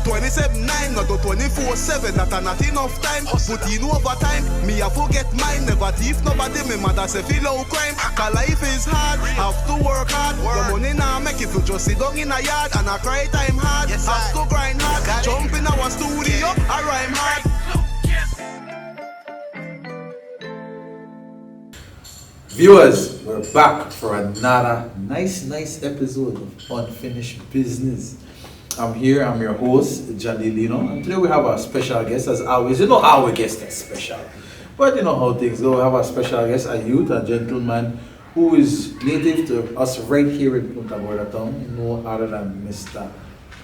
27-9, not to 24-7, that are not enough time. Put in overtime, me a forget mine. Never thief, nobody, me mother say feel low crime. Cause life is hard, have to work hard. The money now make it to just sit down in a yard and I cry time hard. Have to grind hard, jump in our studio, I rhyme hard. Viewers, we're back for another nice episode of Unfinished Business. I'm here, I'm your host, Jalilino, and today we have a special guest as always. You know our guest is special, but you know how things go. We have a special guest, a youth, a gentleman who is native to us right here in Punta Gorda town, no other than Mr.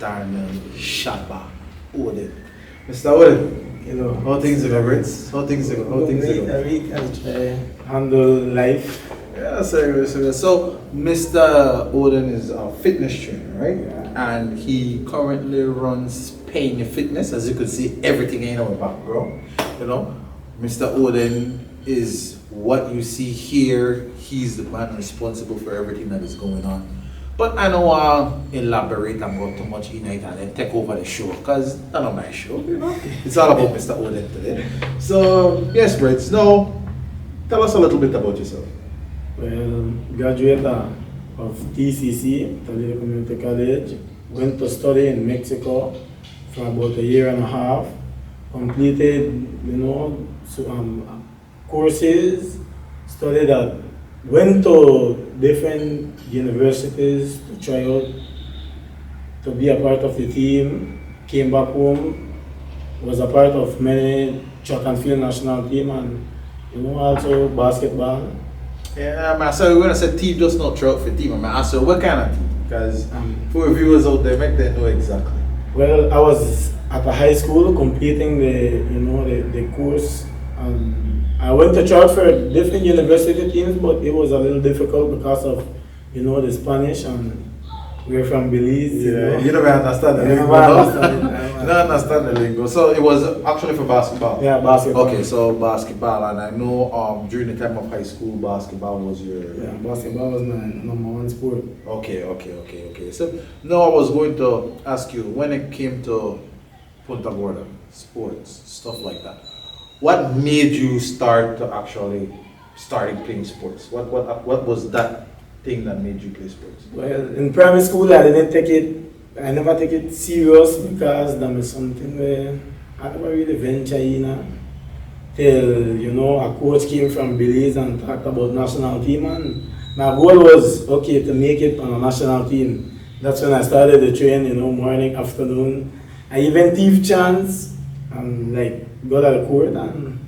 Darnell Shabba Oden. Mr. Oden. You know, how things are going? How things are going? How things are going? Handle life. Yeah, so Mr. Oden is a fitness trainer, right? Yeah. And he currently runs Peini Fitness. As you can see, everything in our background. You know, Mr. Oden is what you see here. He's the man responsible for everything that is going on. But I don't want to elaborate and go too much in it and then take over the show, because that's not my show, you know. It's all about Mr. Oden today. So, yes, Brits, now, tell us a little bit about yourself. Well, graduate of TCC, Toledo Community College. Went to study in Mexico for about a year and a half. Completed, courses, studied went to different universities to try out to be a part of the team. Came back home, was a part of many track and field national team, and also basketball. Yeah, man, so we're going to say team just not throw out for team. Man, so what kind of team? Because for viewers out there, make them know exactly. Well, I was at a high school completing the course. I went to try out for different university teams, but it was a little difficult because of, the Spanish, and we're from Belize. Yeah, you don't understand the lingo. You don't understand the lingo. So it was actually for basketball. Yeah, basketball. Okay, so basketball, and I know during the time of high school, basketball was your. Yeah, basketball was my number one sport. Okay. So now I was going to ask you, when it came to Punta Gorda, sports, stuff like that, what made you start to actually starting playing sports? What was that thing that made you play sports? Well, in primary school, I never take it serious because that was something where I never really venture in. Till, a coach came from Belize and talked about national team, and my goal was, to make it on a national team. That's when I started the train, morning, afternoon. I even teach chance and got at the court and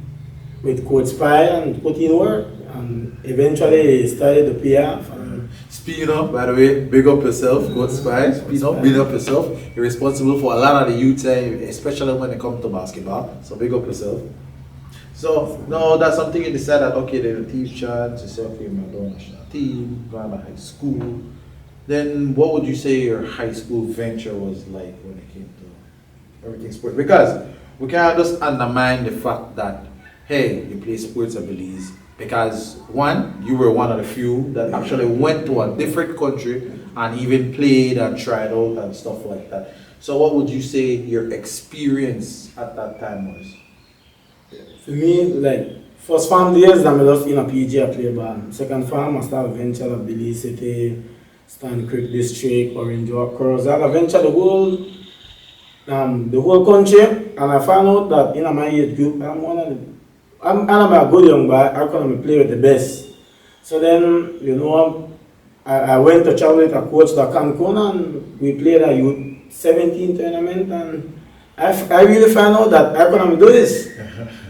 with Coach Spy and put in work, and eventually started to pay off. Speaking of, by the way, big up yourself, Coach Spy. Big up yourself. You're responsible for a lot of the youth, especially when it comes to basketball. So big up yourself. So now that's something you decided that they'll teach chance. You say, I'm going to national team, going to high school. Then what would you say your high school venture was like when it came to everything sport? Because we can't just undermine the fact that, hey, you play sports at Belize. Because one, you were one of the few that actually went to a different country and even played and tried out and stuff like that. So what would you say your experience at that time was? For me, first farm days, I'm just in a PG, I play ball. Second farm, I start venture at Belize City, Stanley Creek District, Orange Walk, Corozal. I venture the whole country, and I found out that in my age group, I'm a good young boy. I can play with the best. So then, I went to travel with a coach to Cancun, and we played a youth 17 tournament, and I really found out that I can do this.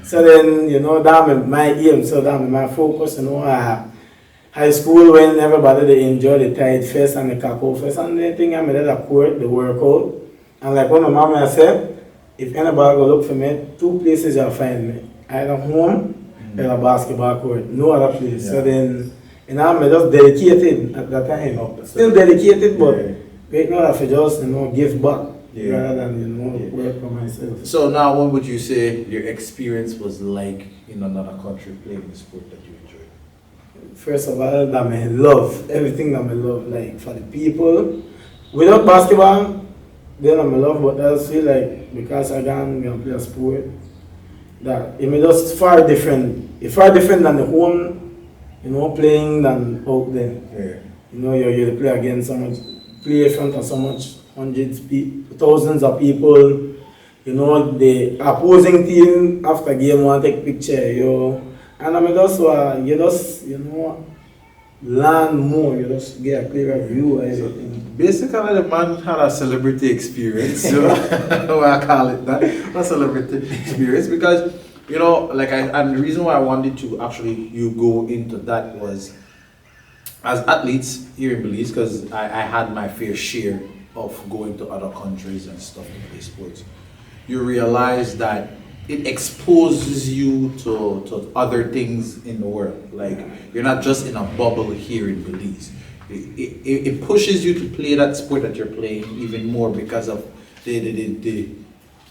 So then, that's my aim, so that's my focus. High school, when everybody they enjoy the Tide Fest and the Caco Fest, and they think I'm at the court, the workout. And like when my mama said, if anybody go look for me, two places you'll find me. Either home or a basketball court, no other place. Yeah. So then, I'm just dedicated at that time. Still dedicated, but right now I just give back rather than work for myself. So now, what would you say your experience was like in another country playing the sport that you enjoyed? First of all, that I love everything that I love, like for the people. Without basketball, then I'm in love, but I feel like because I can play a sport, that it may just far different. It's far different than the home, playing than out there. Yeah. You play against so much, play in front of so much hundreds, thousands of people. The opposing team after game want to take picture, and I mean you just learn more. You just get a clearer view of everything. Basically, the man had a celebrity experience. I call it that, a celebrity experience, because and the reason why I wanted to actually you go into that was, as athletes here in Belize, because I had my fair share of going to other countries and stuff to play sports. You realize that it exposes you to other things in the world. Like, you're not just in a bubble here in Belize. It pushes you to play that sport that you're playing even more, because of the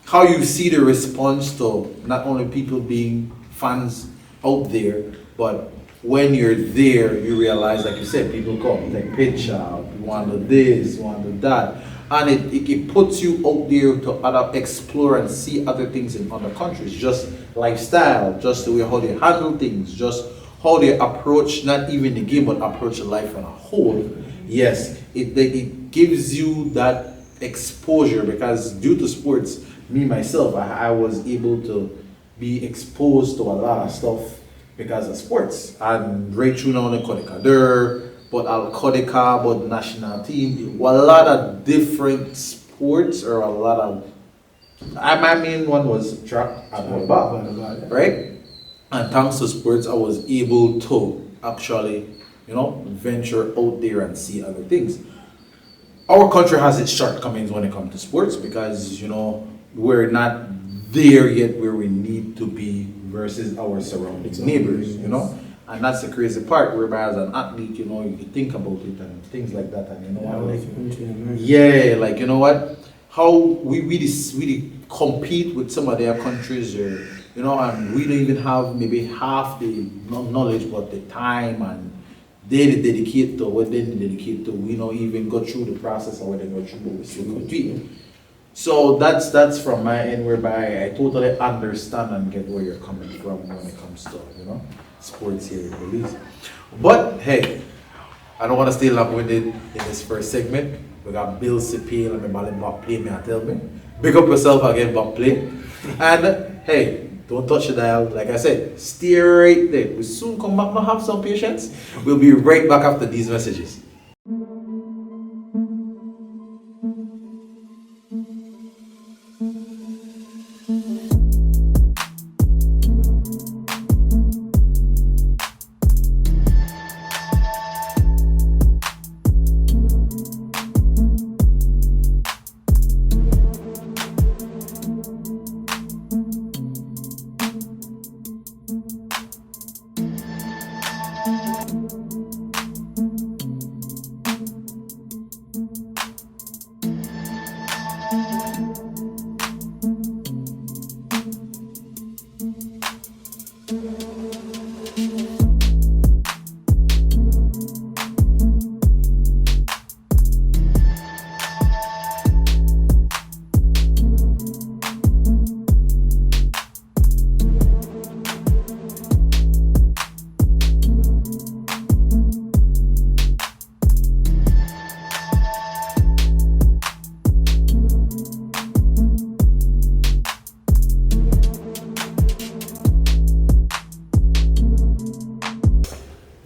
how you see the response to not only people being fans out there, but when you're there, you realize, like you said, people come, take picture, you want to do this, you want to do that. And it puts you out there to explore and see other things in other countries, just lifestyle, just the way how they handle things, just how they approach not even the game, but approach life on a whole. Yes, it gives you that exposure, because due to sports, me myself, I was able to be exposed to a lot of stuff because of sports. And right through now in Kodika, but Al Kodika, but national team, a lot of different sports, or a lot of, my main one was track and volleyball, right? And thanks to sports, I was able to actually, venture out there and see other things. Our country has its shortcomings when it comes to sports, because, we're not there yet where we need to be versus our surrounding neighbors, And that's the crazy part, whereby as an athlete, you think about it and things like that, and how we really compete with some of their countries, or and we don't even have maybe half the knowledge, but the time and they dedicate to what they dedicate to. We don't even go through the process of what they go through, but we still compete. So that's from my end, whereby I totally understand and get where you're coming from when it comes to sports here in Belize. But hey, I don't want to stay long-winded in this first segment. We got bills to pay, and my back play me and tell me. Big up yourself again, back play. And hey, don't touch the dial. Like I said, stay right there. We soon come back. Now have some patience. We'll be right back after these messages.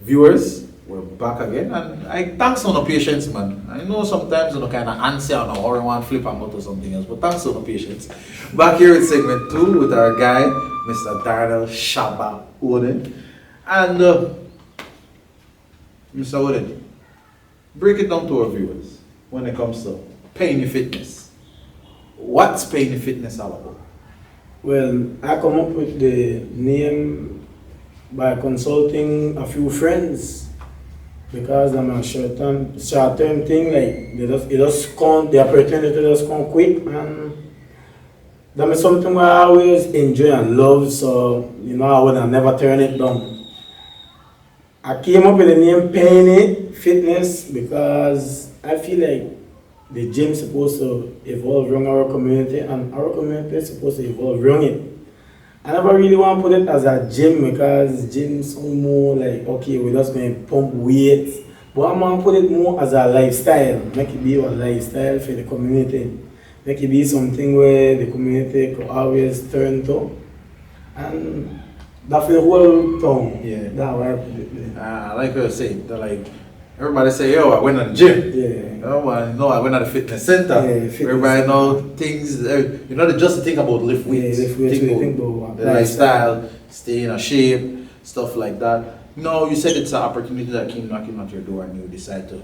Viewers, we're back again, and I thanks on the patience, man. I know sometimes kind of answer on or one flip and go to something else, but thanks on the patience. Back here in segment 2 with our guy, Mr. Darnell Shabba Oden. And Mr. Oden, break it down to our viewers when it comes to Peini Fitness. What's Peini Fitness all about? Well, I come up with the name by consulting a few friends, because I'm a short-term thing, like it just come, the opportunity just come quick, and that is something I always enjoy and love, so I would never turn it down. I came up with the name Peini Fitness because I feel like the gym supposed to evolve around our community, and our community is supposed to evolve around it. I never really want to put it as a gym because gym sound more like, okay, we're just going to pump weights. But I'm going to put it more as a lifestyle. Make it be a lifestyle for the community. Make it be something where the community could always turn to. And that's the whole town. Yeah. That's why I put it there. I like what you say. They're like, everybody say, yo, I went to the gym. Yeah. Oh, I know I went to the fitness center. Yeah, fitness everybody center. know things. You know, just think about lift weights. Yeah, lift weights, think about the lifestyle, stay in a shape, stuff like that. No, you said it's an opportunity that came knocking at your door and you decide to,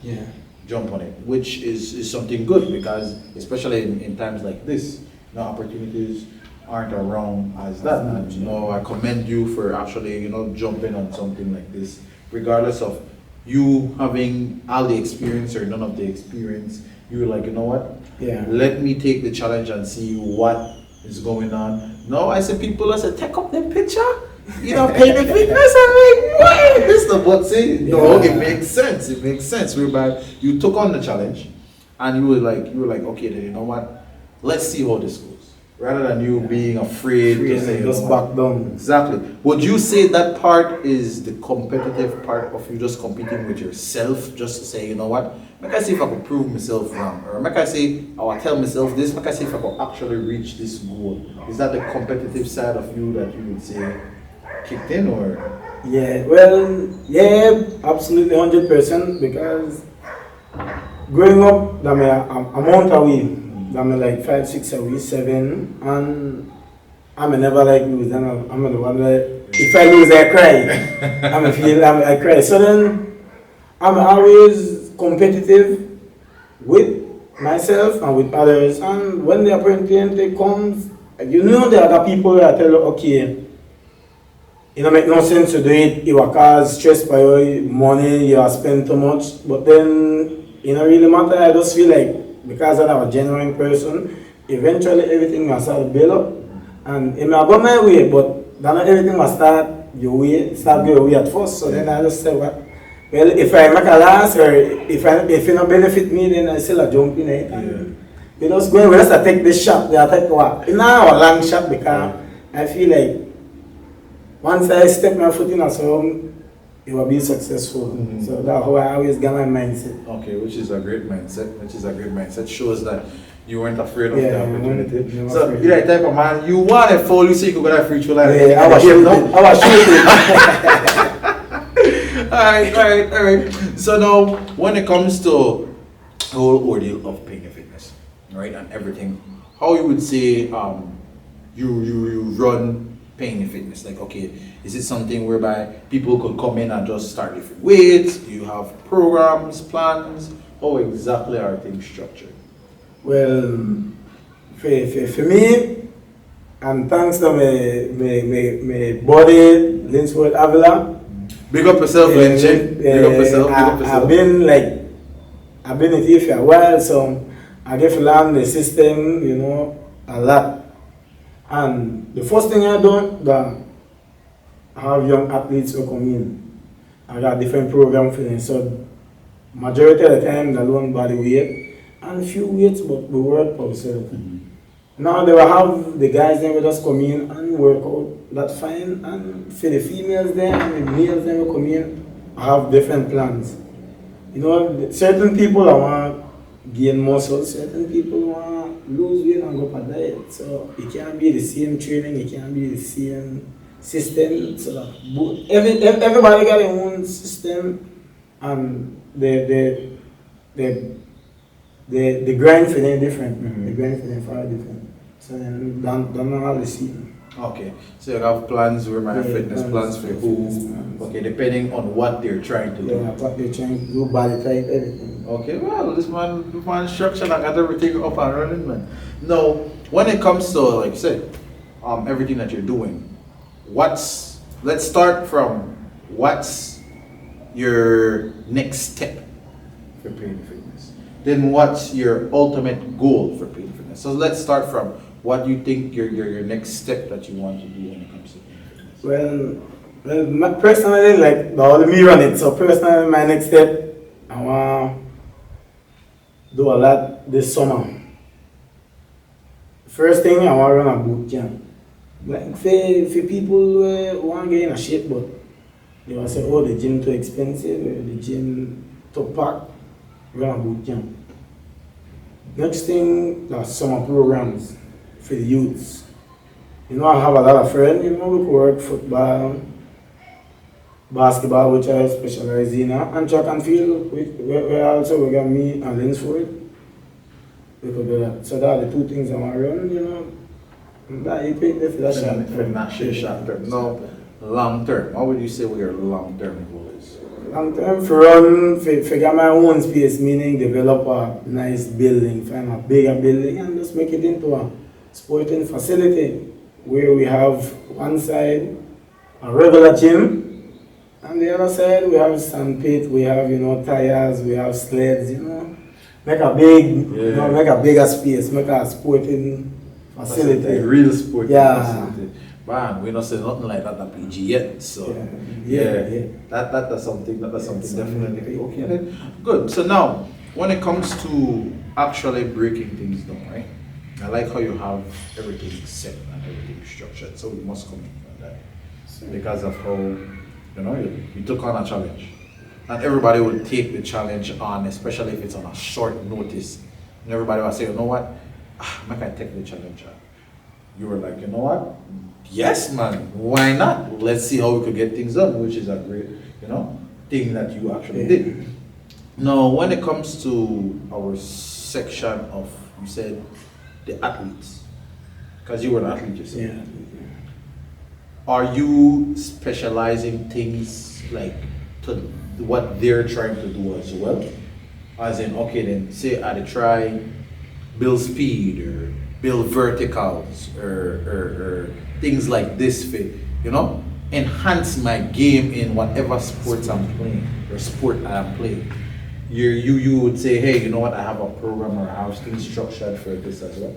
Yeah. jump on it, which is something good because especially in times like this, opportunities aren't around as that. And I commend you for actually, jumping on something like this, regardless of you having all the experience or none of the experience. You were like, you know what? Yeah. Let me take the challenge and see what is going on. No, I said people, I said, take up the picture. Peini Fitness. I'm like, what? This is what say. No, it makes sense. It makes sense. Whereby you took on the challenge and you were like, okay, then you know what? Let's see how this goes. Rather than you being afraid to say, just back down. Exactly. Would you say that part is the competitive part of you just competing with yourself, just to say, you know what? Make I see if I could prove myself wrong, or make I say, I tell myself this. Make I see if I could actually reach this goal. Is that the competitive side of you that you would say kicked in, or? Yeah. Well, yeah, absolutely 100%. Because growing up, I'm on away. I'm like 5, 6 away, 7, and I'm never like lose. And I'm the one that if I lose, I cry. I cry. So then I'm always competitive with myself and with others. And when the opportunity comes, there are people that tell you, okay, it make no sense to do it. You will cause stress by your money. You are spend too much, but then it don't really matter. I just feel like, because I'm a genuine person, eventually everything will start to build up. And it may go my way, but then everything will start your way at first. So then I just say, well, if I make a loss or if it not benefit me, then I still jump in it. And we just take this shot. I take what? Now a long shot because I feel like once I step my foot in a song, it will be successful. So that's how I always get my mindset. Okay, which is a great mindset. Shows that you weren't afraid of the opportunity. So you're that type of man, you want to fall, you say you could go that free throw line. Yeah, I was shooting. Alright. So now, when it comes to the whole ordeal of Peini Fitness, right, and everything, how you would say you run Peini Fitness? Like, okay, is it something whereby people could come in and just start different weights? Do you have programs, plans? How exactly are things structured? Well, for me, and thanks to my body, Linsworth Avila. Big up yourself, Lynch. Big up yourself. I've been in here for a while, so I get to learn the system, a lot. And the first thing I do, that I have young athletes who come in. I got different programs for them. So majority of the time, they learn body weight and few weights, but we work for ourselves. Now they will have the guys then will just come in and work out. That's fine. And for the females then and the males then will come in, I have different plans. Certain people I want gain muscle, certain people want lose weight and go for diet. So it can't be the same training, it can't be the same system. So that everybody got their own system, and the grind for them different. The grind for them far different. So then don't know how to see. Okay, so you have plans, fitness plans for who? Okay, depending on what they're trying to do. Yeah, what they're trying to do, body type, everything. Okay, well, this man structure, I got everything up and running, man. Now, when it comes to, like you said, everything that you're doing, let's start from what's your next step for Peini Fitness? Then what's your ultimate goal for Peini Fitness? So let's start from what do you think your next step that you want to do when it comes to Peini Fitness? Well, personally, like, me run it. So personally, my next step, I want do a lot this summer. First thing I want to run a boot camp. Like for people who want to get in a shape, but they will say, oh, the gym too expensive, or the gym too packed. Run a boot camp. Next thing, the summer programs for the youths. You know, I have a lot of friends, you know, we work football, basketball, which I specialize in, and track and field, we also we got me and Linsford. We could do that. So that are the two things I want to run, you know. That you pick this, that's short term. Not short term. No, long term. What would you say what your long term goal is? Long term for run, for get my own space, meaning develop a nice building, find a bigger building and just make it into a sporting facility where we have one side a regular gym and the other side we have sandpit, we have, you know, tires, we have sleds, you know. Make a big, you know, make a bigger space, make a sporting facility. A real sporting Yeah. facility. Man, we not say nothing like that at PG yet. So Yeah. that's something definitely. Okay then. Good. So now when it comes to actually breaking things down, right? I like how you have everything set and everything structured. So we must come from that. Because of how you took on a challenge. And everybody will take the challenge on, especially if it's on a short notice. And everybody will say, you know what? I can take the challenge on. You were like, you know what? Yes, man. Why not? Let's see how we could get things done, which is a great, thing that you actually did. Now, when it comes to our section of, you said, the athletes, because you were an athlete yourself. Yeah. Are you specializing things like to what they're trying to do as well? As in, okay, then say I try build speed or build verticals or things like this fit, enhance my game in whatever sports I'm playing or sport I'm playing. You would say, hey, you know what, I have a program or I have things structured for this as well.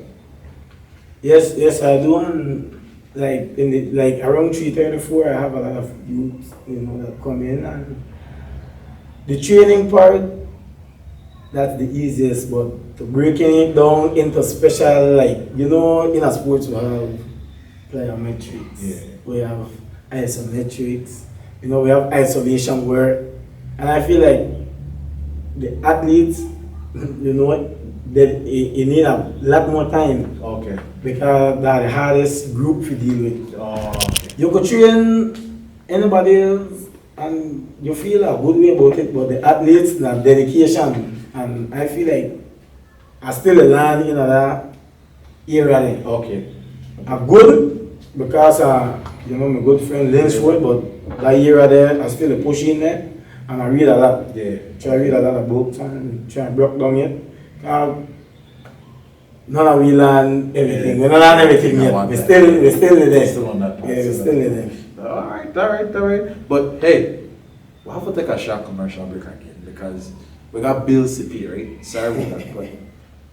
Yes, I do. And like around 3:34, I have a lot of youth, that come in, and the training part, that's the easiest. But to breaking it down into special, in a sports we have plyometrics, we have isometrics, we have isolation work, and I feel like the athletes, that you need a lot more time. Okay. Because they're the hardest group to deal with. Okay. You could train anybody else and you feel a good way about it, but the athletes, the dedication, and I feel like I still learn in that area. Okay. I'm good because my good friend Linsford, but that year there I still push in there and I read a lot. Yeah. Try to read a lot of books and try to break down it. None of we learn everything. We don't learn everything yet. We're still there. Still on that part. Yeah, we're still there. All right. But hey, we'll have to take a short commercial break again because we got bills to pay, right? Sorry about that.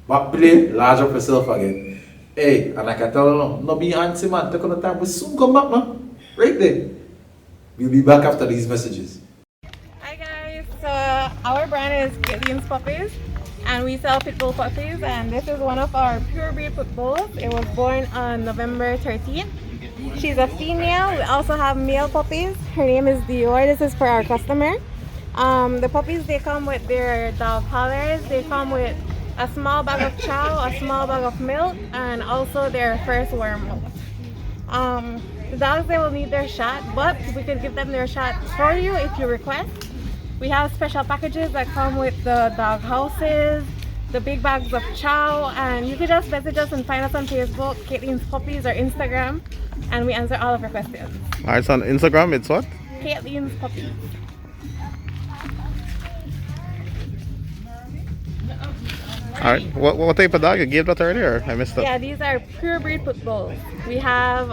But play, large up yourself again. Hey, and I can tell you, no be antsy, man. Take on the time. We'll soon come back, man. Right there. We'll be back after these messages. Hi guys, so our brand is Kaitlin's Puppies and we sell pit bull puppies, and this is one of our pure breed pit bulls. It was born on November 13th. She's a female. We also have male puppies. Her name is Dior. This is for our customer. The puppies, they come with their dog collars. They come with a small bag of chow, a small bag of milk, and also their first wormhole. The dogs, they will need their shot, but we can give them their shot for you if you request. We have special packages that come with the dog houses, the big bags of chow, and you can just message us and find us on Facebook, Kaitlin's Puppies, or Instagram, and we answer all of your questions. Alright, so on Instagram, it's what? Kaitlin's Puppies. Alright, what type of dog? You gave that earlier? I missed that. Yeah, these are pure breed pit bulls. We have,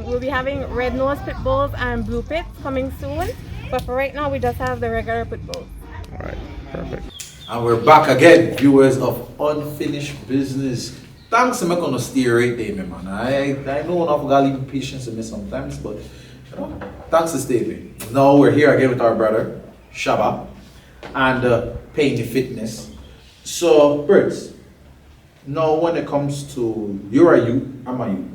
we'll be having red nose pit bulls and blue pits coming soon. But for right now, we just have the regular pit bulls. Alright, perfect. And we're back again, viewers of Unfinished Business. Thanks to me on the steer right there, man. I know enough got leaving patience in me sometimes, but thanks to stay. Now we're here again with our brother, Shabba, and Peini Fitness. So, Brits, now when it comes to you're a youth, I'm a youth,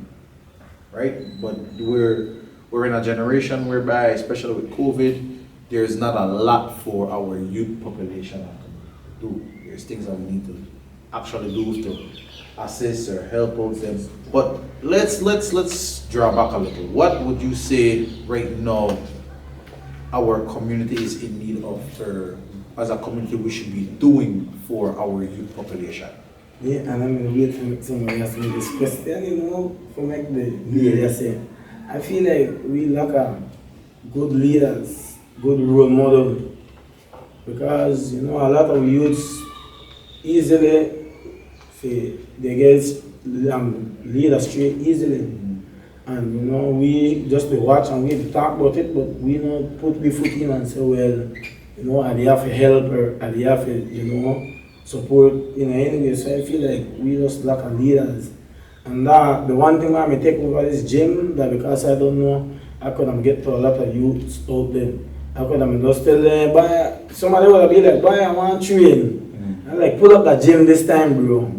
right? But we're in a generation whereby, especially with COVID, there's not a lot for our youth population to do. There's things that we need to actually do to assist or help out them. But let's draw back a little. What would you say right now our community is in need of, or as a community we should be doing for our youth population? Yeah, and I'm going to wait for somebody else to make this question, you know, for make the media say. I feel like we lack a good leaders, good role model, because, you know, a lot of youths easily, they get lead astray easily. And, you know, we just to watch and we talk about it, but we not put the foot in and say, well, you know, are they have to help or are they have to, you know, support, you know, anyway. So I feel like we just lack of leaders. And that, the one thing I may take over this gym, that because I don't know, I could get to a lot of youths out there. I could just tell them, buy, somebody would be like, buy, I want to train. And like, pull up that gym this time, bro.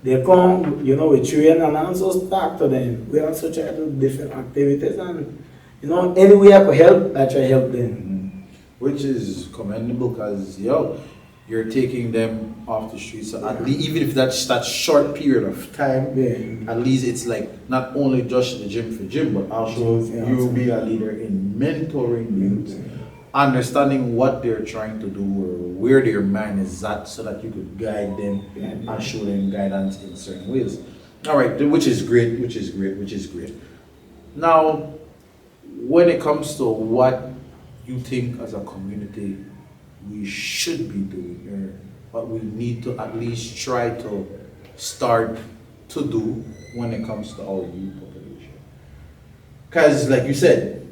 They come, you know, we train and also talk to them. We also try to do different activities and, you know, any way I could help, I try to help them. Which is commendable because, you're taking them off the streets. So at least, even if that's that short period of time, at least it's like not only just the gym for gym, but also you being a leader in mentoring youth, understanding what they're trying to do or where their mind is at, so that you could guide them and show them guidance in certain ways. All right, which is great. Now, when it comes to what you think as a community we should be doing, or what we need to at least try to start to do when it comes to our youth population. Because like you said,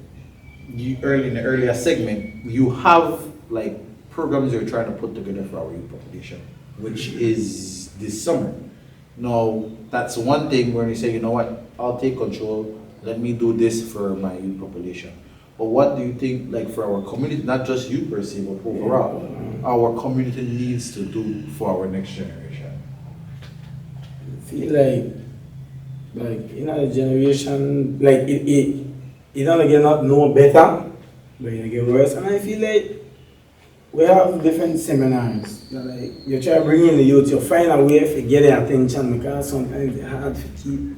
in the earlier segment, you have like programs you're trying to put together for our youth population, which is this summer. Now, that's one thing when you say, you know what, I'll take control, let me do this for my youth population. But what do you think, like for our community, not just you per se, but overall, our community needs to do for our next generation? I feel like you know, the generation, like it don't get not know better, but it get worse. And I feel like we have different seminars. Like you try to bring in the youth, you find a way to get their attention because sometimes it's hard to keep.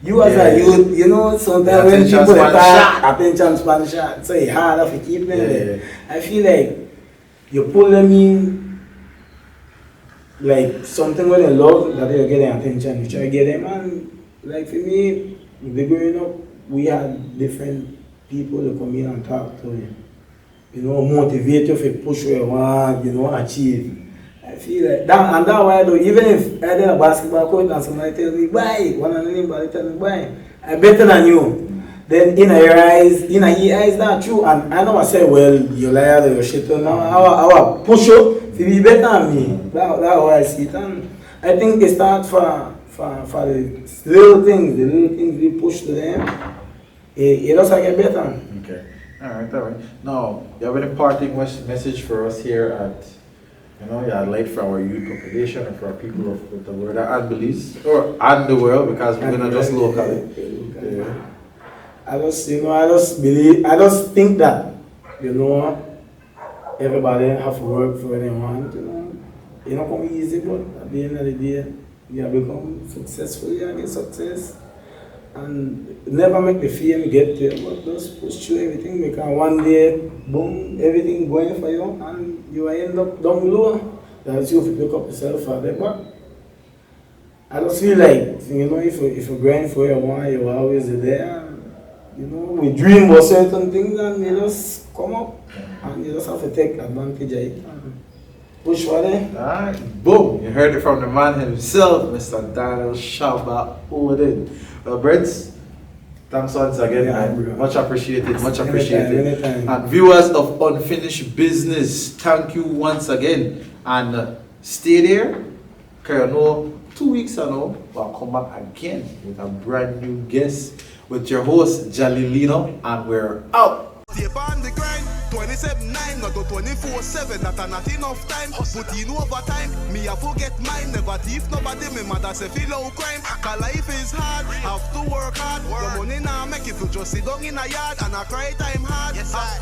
You as a youth, you know, sometimes when people attack, attention span short, so it's harder to keep them there. I feel like you pull them in, like something where they love, that they're getting attention. You try to get them, and like for me, the growing up, we had different people that come in and talk to you. You know, motivate you to push where you want, you know, achieve. I feel like that, and that's why though, even if I did a basketball coach and somebody tell me, why? One of anybody tell me, why? I'm better than you. Then in your eyes, that's true. And I know I say, well, you liar or you shit. Now I will push you to be better than me. That's how I see it. And I think it starts for the little things we push to them. It also get better. Okay. All right. Now, you have any parting message for us here at, like for our youth population and for our people of the world and Belize, and the world, because we're not just locally. Yeah. I just think that, everybody have to work for what they want, It's not going to be easy, but at the end of the day, you have become successful, you get success. And never make the fame get there, but just push through everything, because one day, boom, everything going for you, and you end up down low. That's you if you pick up yourself for that. But I just feel like, if you grind for your one, you're always there. We dream about certain things, and you just come up, and you just have to take advantage of it. Push for it. Alright, boom! You heard it from the man himself, Mr. Darnell Shabba Oden. Well, Brits, thanks once again, man. Much appreciated, much appreciated. Anytime. And viewers of Unfinished Business, thank you once again. And stay there, because 2 weeks ago, we'll come back again with a brand new guest with your host, Jalilino, and we're out. Stay on the grind, 27-9, not do 24/7, that a not enough time. Put in overtime, me a forget mine. Never thief nobody, me mother say feel low crime. Cause life is hard, have to work hard. The money now make it to just sit down in a yard and a cry time hard. Have